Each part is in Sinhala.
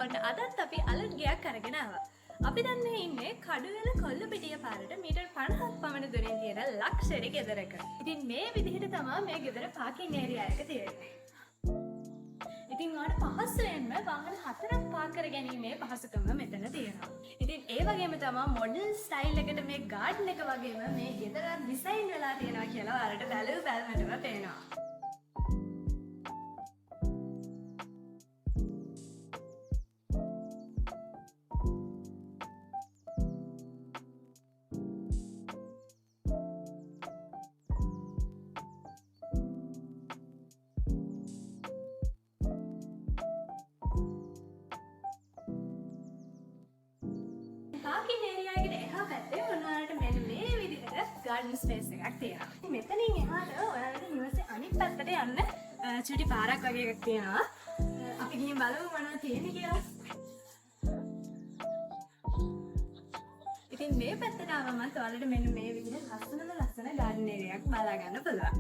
ඔන්න අදත් අපි අලුත් ගයක් අරගෙන ආවා. අපි දැන් මේ ඉන්නේ කඩුවෙල කොල්ලපිටිය පාරට මීටර් 50ක් පමණ දුරින් තියෙන ලක්ෂරි ගෙදරක. ඉතින් මේ විදිහට තමයි මේ ගෙදර පාකින් ඒරියා එක තියෙන්නේ. ඉතින් ඔයාලට පහසුවෙන්ම වාහන 4ක් පාක් කර ගැනීමේ පහසුකම මෙතන තියෙනවා. ඉතින් ඒ වගේම තමයි මොඩල් ස්ටයිල් එකට මේ ගාඩන් එක වගේම මේ ගෙදර ඩිසයින් වෙලා තියෙනවා කියලා ඔයාලට බැලුව බැලමටම පේනවා. පාකින් ඒරියා එකට එහා පැත්තේ ඔයාලට මෙන්න මේ විදිහට ගාඩන් ස්පේස් එකක් තියෙනවා. මෙතනින් එහාට ඔයාලට නිවසේ අනිත් පැත්තට යන්න චුටි පාරක් වගේ එකක් තියෙනවා. අපි ගිහින් බලමු මොනවද තියෙන්නේ කියලා. ඉතින් මේ පැත්තට ආවමත් ඔයාලට මෙන්න මේ විදිහට ලස්සන ගාඩන් ඒරියා එකක් බලා ගන්න පුළුවන්.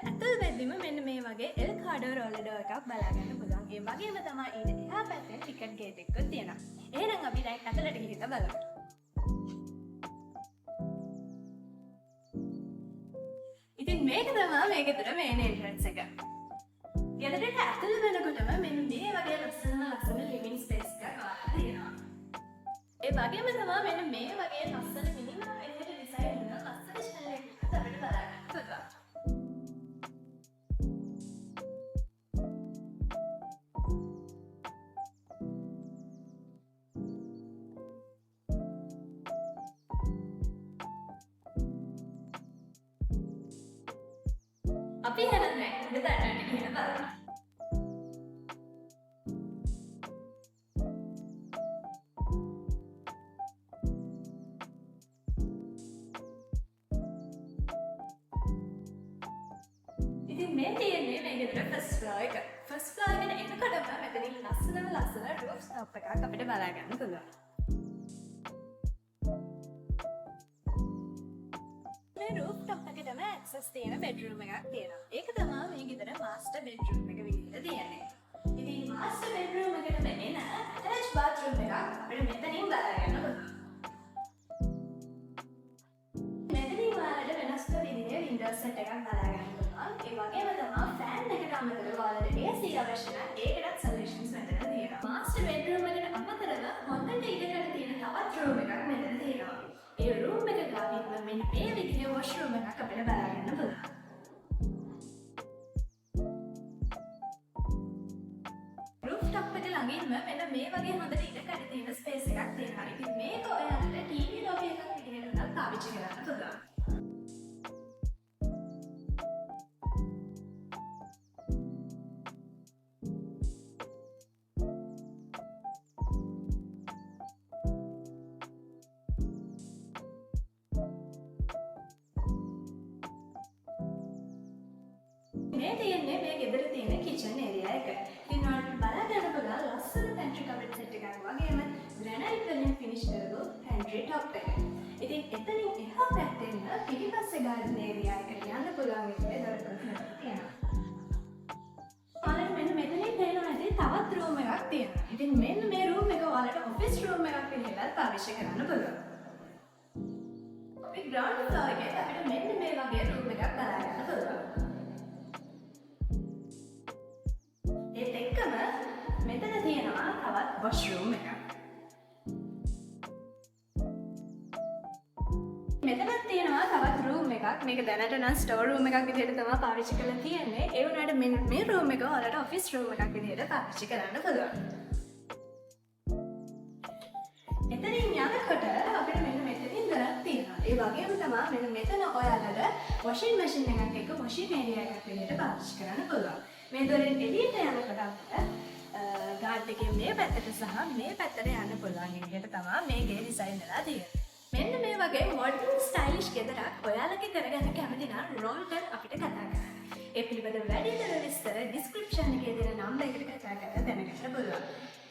ඇතුල් වෙද්දිම මෙන්න මේ වගේ එල් කාඩෝ රෝලර් ඩෝර් එකක් බලා ගන්න පුළුවන්. ඒ වගේම තමයි ඊට එහා පැත්තේ ටිකට් ගේට් එකක් තියෙනවා. එහෙනම් අපි දැන් ඇතුළට ගිහින් බලමු. ඉතින් මේක තමයි මේ ගෙදර මේන් එන්ට්‍රන්ස් එක. ගෙදරට ඇතුල් වෙනකොටම මෙන්න මේ වගේ ලස්සන ලිවිං ස්පේස් එකක් තියෙනවා. ඒ වගේම තමයි මෙන්න මේ වගේ ලස්සන මිනිමම් විදිහට ඩිසයින් කරන ලස්සන ෂෙල් එකක් අපිට බලා ගන්න පුළුවන්. අපි හැදන්නේ මෙතනට ගිහින් බලමු. ඉතින් මේ තියෙන්නේ මේ ගෙදර ෆස්ට් ෆ්ලෝර් එක. ෆස්ට් ෆ්ලෝර් එකට එනකොටම මෙතනින් ලස්සන රූෆ් ටොප් එකක් අපිට බලා ගන්න පුළුවන්. රූෆ් ටොප් එකටම ඇක්සස් තියෙන බෙඩ්රූම් එකක් තියෙනවා. ඒක තමයි මේ ගෙදර මාස්ටර් බෙඩ්රූම් එක විදිහට තියෙන්නේ. ඉතින් මාස්ටර් බෙඩ්රූම් එකට එන ඇටච් බාත්රූම් එකක් අපිට මෙතනින් බලා ගන්න පුළුවන්. මෙතනින් ඔයාලට වෙනස්ම විදිහේ වින්ඩෝ සෙට් එකක් බලා ගන්න පුළුවන්. ඒ වගේම තමයි ෆෑන් එකට අමතරව ඔයාලට AC අවශ්‍ය නම් ඒකටත් සොලියුෂන්ස් මෙතන තියෙනවා. මාස්ටර් බෙඩ්රූම් එකට අමතරව හොඳට ඉඩකඩ තියෙන තවත් රූම් එකක් මෙතන තියෙනවා. ඒ රූම් එක ගාවින්ම මෙන්න මේ විදිහේ වොෂ්රූම් එකක් අපිට බලා ගන්න පුළුවන්. රූෆ් ටොප් එක ළඟින්ම මෙන්න මේ වගේ හොඳට ඉඩකඩ තියෙන ස්පේස් එකක් තියෙනවා. ඉතින් මේක ඔයාලට ටීවී ලොබි එකක් විදිහට උනත් පාවිච්චි කරන්න පුළුවන්. මේ තියෙන්නේ මේ ගෙදර තියෙන කිචන් ඒරියා එක. ඉතින් ඔයාලට බලා ගන්න පුළුවන් ලස්සන පැන්ට්‍රි කබඩ් සෙට් එකක් වගේම ග්‍රැනයිට් වලින් ෆිනිෂ් කරපු පැන්ට්‍රි টොප් එක. ඉතින් එතනින් එහා පැත්තෙන් පිටිපස්සේ ගාඩන් ඒරියා එකට යන්න පුළුවන් විදිහේ දොරටු තියෙනවා. ඔයාලට මෙන්න මෙතනින් පේනවා ඇති තවත් රූම් එකක් තියෙනවා. ඉතින් මෙන්න මේ රූම් එක ඔයාලට ඔෆිස් රූම් එකක් විදිහට පාවිච්චි කරන්න පුළුවන්. අපි ග්‍රවුන්ඩ් ෆ්ලෝර් එකේ අපිට මෙන්න මේ වගේ රූම් එකක් බලා ගන්න පුළුවන්. ඒත් එක්කම මෙතන තියෙනවා තවත් වොෂ්රූම් එකක්. මෙතනත් තියෙනවා තවත් රූම් එකක්. මේක දැනට නම් ස්ටෝර් රූම් එකක් විදිහට තමයි පාවිච්චි කරලා තියෙන්නේ. ඒ වුණාට මේ රූම් එක ඔයාලට ඔෆිස් රූම් එකක් විදිහට පාවිච්චි කරන්න පුළුවන්. එතනින් යනකොට අපිට මෙන්න මෙතනින් දොරක් තියෙනවා. ඒ වගේම තමයි මෙන්න මෙතන ඔයාලට වොෂින් මැෂින් එකක් එක්ක වොෂින් ඒරියා එකක් විදිහට පාවිච්චි කරන්න පුළුවන්. මේ දොරෙන් එළියට යනකොට අපිට ගාඩ් එකේ මේ පැත්තට සහ මේ පැත්තට යන්න පුළුවන් විදිහට තමයි මේ ගේ ඩිසයින් වෙලා තියෙන්නේ. මෙන්න මේ වගේ මොඩර්න් ස්ටයිලිෂ් ගෙදරක් ඔයාලගේ කරගන්න කැමති නම් රෝල්ටර් අපිට කතා කරන්න. ඒ පිළිබඳව වැඩිදුර විස්තර ඩිස්ක්‍රිප්ෂන් එකේ දෙන නම්බර් එකට කතා කරලා දැනගන්න පුළුවන්.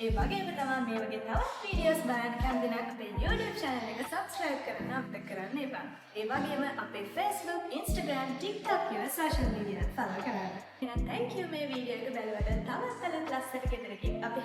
ඒ වගේම තමයි මේ වගේ තවත් වීඩියෝස් බලන්න කැමති නම් අපේ YouTube channel එක subscribe කරන්න අමතක කරන්න එපා. ඒ වගේම අපේ Facebook, Instagram, TikTok කියන social media follow කරන්න. එහෙනම් thank you මේ වීඩියෝ එක බලුවට. තවත් ලස්සට ගෙදරකින් අපි